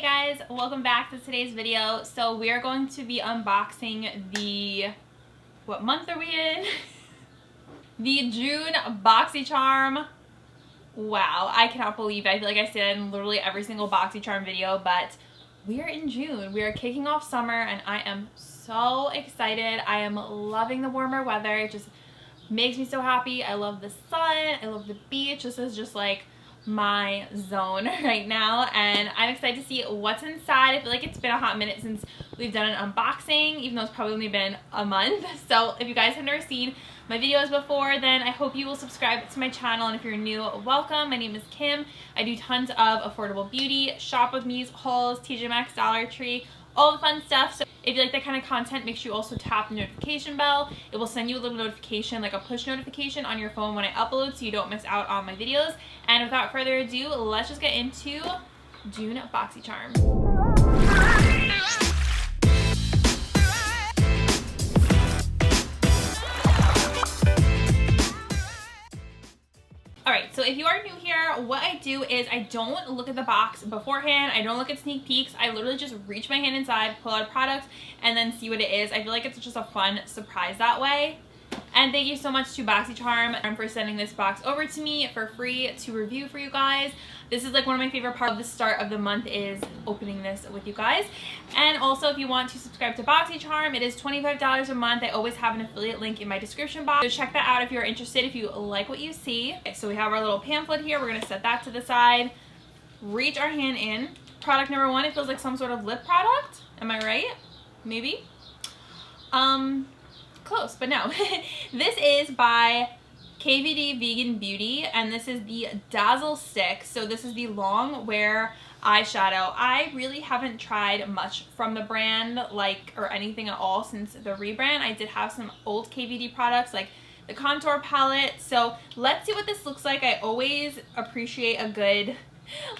Hey guys, welcome back to today's video. So we are going to be unboxing the, what month are we in? The June BOXYCHARM. Wow, I cannot believe it. I feel like I say that in literally every single BOXYCHARM video, but we are in June. We are kicking off summer and I am so excited. I am loving the warmer weather. It just makes me so happy. I love the sun. I love the beach. This is just like my zone right now and I'm excited to see what's inside. I feel like it's been a hot minute since we've done an unboxing, even though it's probably only been a month. So if you guys have never seen my videos before, then I hope you will subscribe to my channel, and if you're new, welcome. My name is Kim. I do tons of affordable beauty, shop with me's, hauls, TJ Maxx, Dollar Tree, all the fun stuff. So if you like that kind of content, make sure you also tap the notification bell. It will send you a little notification, like a push notification on your phone when I upload, so you don't miss out on my videos. And without further ado, let's just get into June BOXYCHARM. Alright, so if you are new here, what I do is I don't look at the box beforehand. I don't look at sneak peeks. I literally just reach my hand inside, pull out a product, and then see what it is. I feel like it's just a fun surprise that way. And thank you so much to BOXYCHARM for sending this box over to me for free to review for you guys. This is like one of my favorite parts of the start of the month, is opening this with you guys. And also, if you want to subscribe to BOXYCHARM, it is $25 a month. I always have an affiliate link in my description box, so check that out if you're interested, if you like what you see. Okay, so we have our little pamphlet here. We're going to set that to the side, reach our hand in. Product number one, it feels like some sort of lip product. Am I right? Maybe? Close, but no. This is by KVD Vegan Beauty, and this is the Dazzle Stick. So this is the long wear eyeshadow. I really haven't tried much from the brand, or anything at all since the rebrand. I did have some old KVD products, like the contour palette. So let's see what this looks like. I always appreciate a good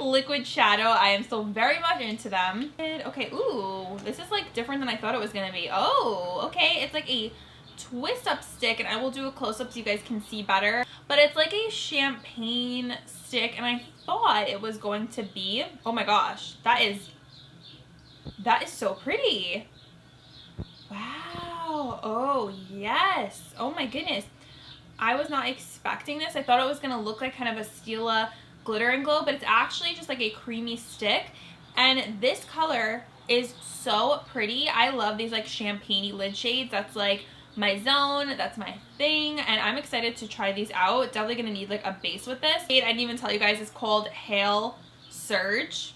liquid shadow. I am still very much into them. Okay, ooh, this is like different than I thought it was gonna be. Oh, okay, it's like a twist up stick, and I will do a close-up so you guys can see better, but it's like a champagne stick, and I thought it was going to be, oh my gosh, that is so pretty. Wow. Oh yes. Oh my goodness, I was not expecting this. I thought it was gonna look like kind of a Stila glitter and glow, but it's actually just like a creamy stick, and this color is so pretty. I love these like champagne-y lid shades. That's like my zone, that's my thing, and I'm excited to try these out. Definitely gonna need like a base with this. I didn't even tell you guys, it's called Hail Surge.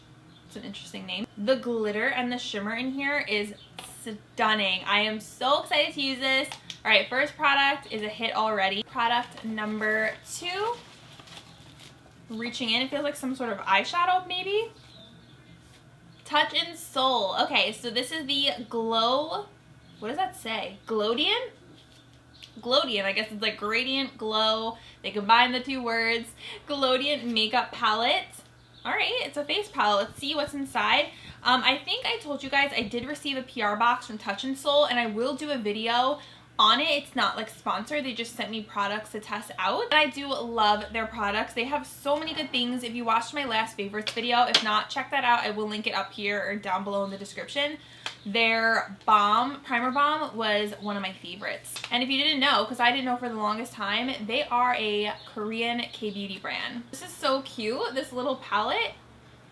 It's an interesting name. The glitter and the shimmer in here is stunning. I am so excited to use this. All right, first product is a hit already. Product number two, reaching in, it feels like some sort of eyeshadow maybe. Touch and Soul. Okay, so this is the Glow, what does that say? Glowdian? Glowdian, I guess it's like gradient glow. They combine the two words. Glowdian makeup palette. All right, it's a face palette. Let's see what's inside. I think I told you guys I did receive a PR box from Touch and Soul, and I will do a video on it. It's not like sponsored. They just sent me products to test out, and I do love their products. They have so many good things. If you watched my last favorites video, if not, check that out. I will link it up here or down below in the description. Their balm, primer balm, was one of my favorites. And if you didn't know, because I didn't know for the longest time, they are a Korean K-beauty brand. This is so cute, this little palette.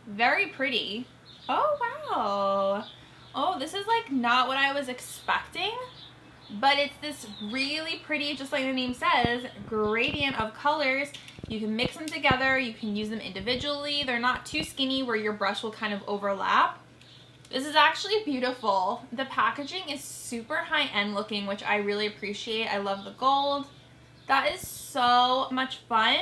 Very pretty. Oh wow. Oh, this is like not what I was expecting, but it's this really pretty, just like the name says, gradient of colors. You can mix them together, you can use them individually. They're not too skinny where your brush will kind of overlap. This is actually beautiful. The packaging is super high-end looking, which I really appreciate. I love the gold. That is so much fun.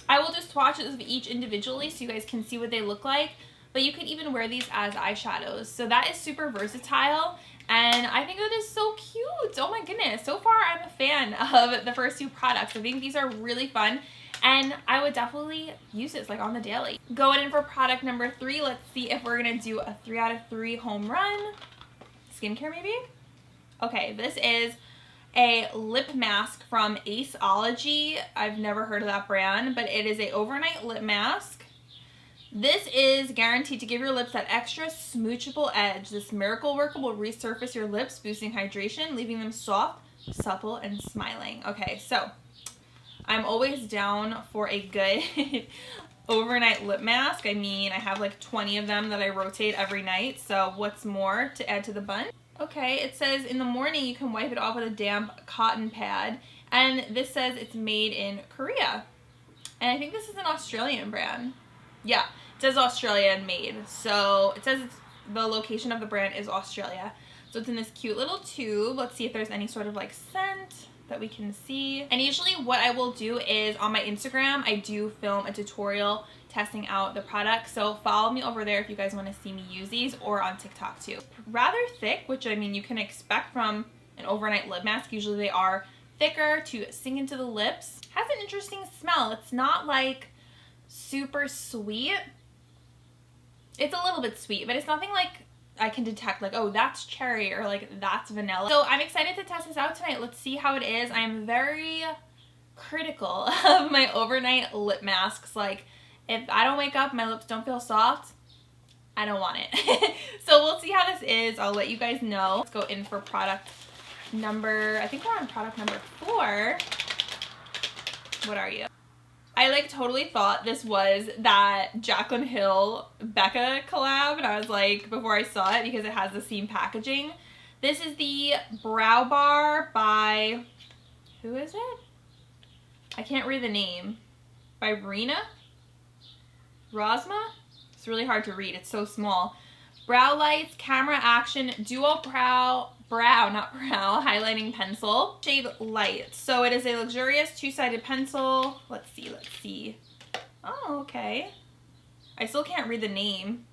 I will just swatch it each individually so you guys can see what they look like, but you can even wear these as eyeshadows. So that is super versatile, and I think that is so cute. Oh my goodness. So far, I'm a fan of the first two products. I think these are really fun, and I would definitely use this like on the daily. Going in for product number three. Let's see if we're gonna do a 3 out of 3 home run. Skincare maybe? Okay, this is a lip mask from Aceology. I've never heard of that brand, but it is a overnight lip mask. This is guaranteed to give your lips that extra smoochable edge. This miracle worker will resurface your lips, boosting hydration, leaving them soft, supple, and smiling. Okay, so I'm always down for a good overnight lip mask. I mean, I have like 20 of them that I rotate every night, so what's more to add to the bunch? Okay, it says in the morning you can wipe it off with a damp cotton pad, and this says it's made in Korea. And I think this is an Australian brand. Yeah, it says Australian made. So it says the location of the brand is Australia. So it's in this cute little tube. Let's see if there's any sort of like scent that we can see. And usually what I will do is on my Instagram, I do film a tutorial testing out the product. So follow me over there if you guys want to see me use these, or on TikTok too. Rather thick, which I mean you can expect from an overnight lip mask. Usually they are thicker to sink into the lips. Has an interesting smell. It's not like super sweet. It's a little bit sweet, but it's nothing like I can detect like, oh, that's cherry or like that's vanilla. So I'm excited to test this out tonight. Let's see how it is. I'm very critical of my overnight lip masks. Like, if I don't wake up, my lips don't feel soft, I don't want it. So we'll see how this is. I'll let you guys know. Let's go in for product number, I think we're on product number 4. What are you? I like totally thought this was that Jaclyn Hill Becca collab, and I was like, before I saw it, because it has the same packaging. This is the Brow Bar by, who is it? I can't read the name. By Rena? Rosma? It's really hard to read, it's so small. Brow Lights, Camera Action, Duo Brow highlighting pencil, shade Light. So it is a luxurious two-sided pencil. Let's see. Oh, okay. I still can't read the name.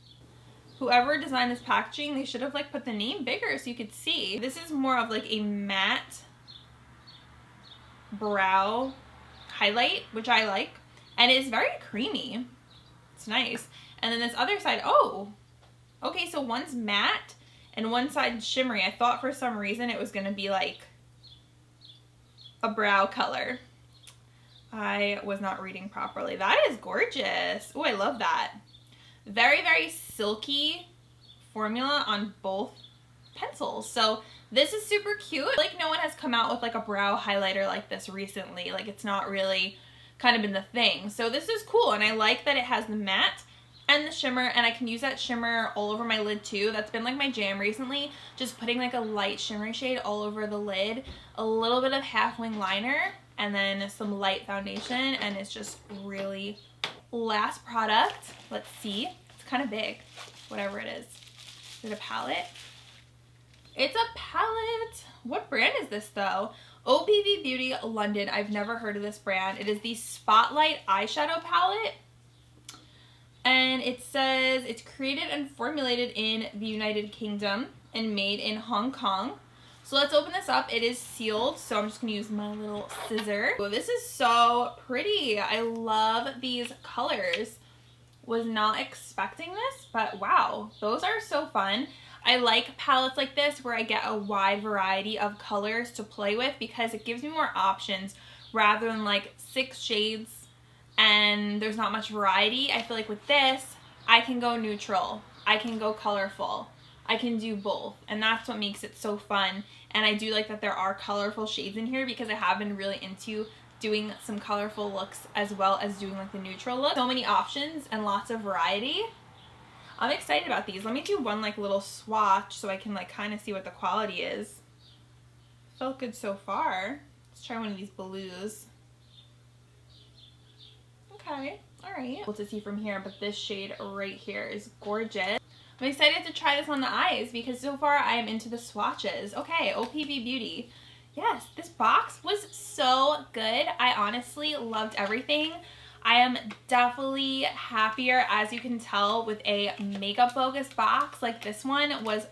Whoever designed this packaging, they should have like put the name bigger so you could see. This is more of like a matte brow highlight, which I like, and it's very creamy. It's nice. And then this other side, oh, okay, so one's matte and one side shimmery. I thought for some reason it was gonna be like a brow color. I was not reading properly. That is gorgeous. Oh, I love that. Very, very silky formula on both pencils. So this is super cute. Like, no one has come out with like a brow highlighter like this recently. Like, it's not really kind of been the thing. So this is cool, and I like that it has the matte and the shimmer, and I can use that shimmer all over my lid too. That's been like my jam recently, just putting like a light shimmery shade all over the lid, a little bit of half wing liner, and then some light foundation, and it's just really. Last product, let's see. It's kind of big, whatever it is. Is it a palette? It's a palette. What brand is this though? OPV Beauty London. I've never heard of this brand. It is the Spotlight eyeshadow palette. And it says it's created and formulated in the United Kingdom and made in Hong Kong. So let's open this up. It is sealed, so I'm just gonna use my little scissor. Oh, this is so pretty. I love these colors. Was not expecting this, but wow, those are so fun. I like palettes like this where I get a wide variety of colors to play with because it gives me more options rather than like 6 shades and there's not much variety. I feel like with this, I can go neutral, I can go colorful, I can do both, and that's what makes it so fun. And I do like that there are colorful shades in here because I have been really into doing some colorful looks as well as doing like the neutral look. So many options and lots of variety. I'm excited about these. Let me do one like little swatch so I can like kind of see what the quality is. Felt good so far. Let's try one of these blues. Okay, all right. Able to see from here, but this shade right here is gorgeous. I'm excited to try this on the eyes because so far I am into the swatches. Okay, OPV Beauty. Yes, this box was so good. I honestly loved everything. I am definitely happier, as you can tell, with a makeup focused box. Like this one was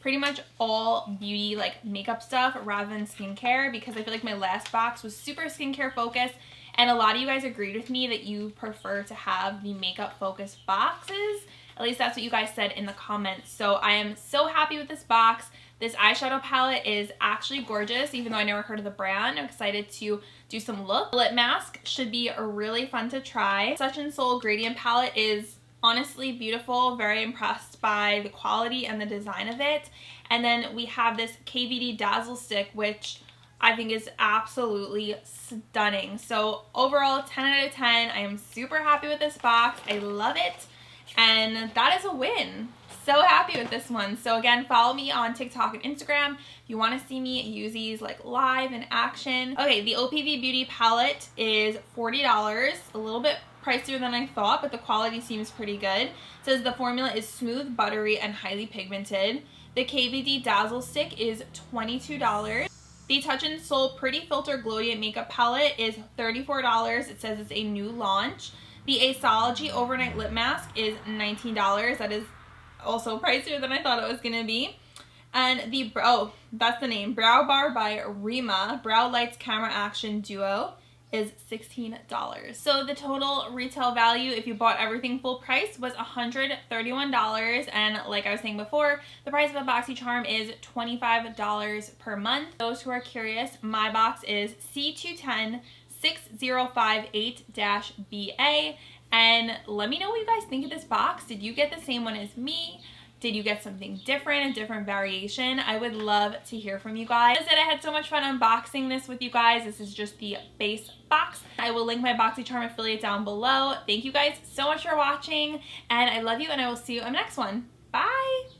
pretty much all beauty, like makeup stuff rather than skincare, because I feel like my last box was super skincare focused. And a lot of you guys agreed with me that you prefer to have the makeup focused boxes. At least that's what you guys said in the comments. So I am so happy with this box. This eyeshadow palette is actually gorgeous, even though I never heard of the brand. I'm excited to do some look. Lip mask should be really fun to try. Such and Soul Gradient palette is Honestly beautiful, very impressed by the quality and the design of it. And then we have this KVD Dazzle Stick, which I think is absolutely stunning. So overall, 10 out of 10. I am super happy with this box. I love it. And that is a win. So happy with this one. So again, follow me on TikTok and Instagram if you want to see me use these like live in action. Okay, the OPV Beauty palette is $40, a little bit pricier than I thought, but the quality seems pretty good. It says the formula is smooth, buttery, and highly pigmented. The KVD Dazzle Stick is $22. The Touch in Sol Pretty Filter Glowing Makeup Palette is $34. It says it's a new launch. The Aesology Overnight Lip Mask is $19. That is also pricier than I thought it was going to be. And the, oh, that's the name, Brow Bar by Rima Brow Lights Camera Action Duo is $16. So the total retail value, if you bought everything full price, was $131. And like I was saying before, the price of a BOXYCHARM is $25 per month. Those who are curious, my box is C2106058-BA. And let me know what you guys think of this box. Did you get the same one as me? Did you get something different, a different variation? I would love to hear from you guys. As I said, I had so much fun unboxing this with you guys. This is just the base box. I will link my BOXYCHARM affiliate down below. Thank you guys so much for watching, and I love you, and I will see you in the next one. Bye!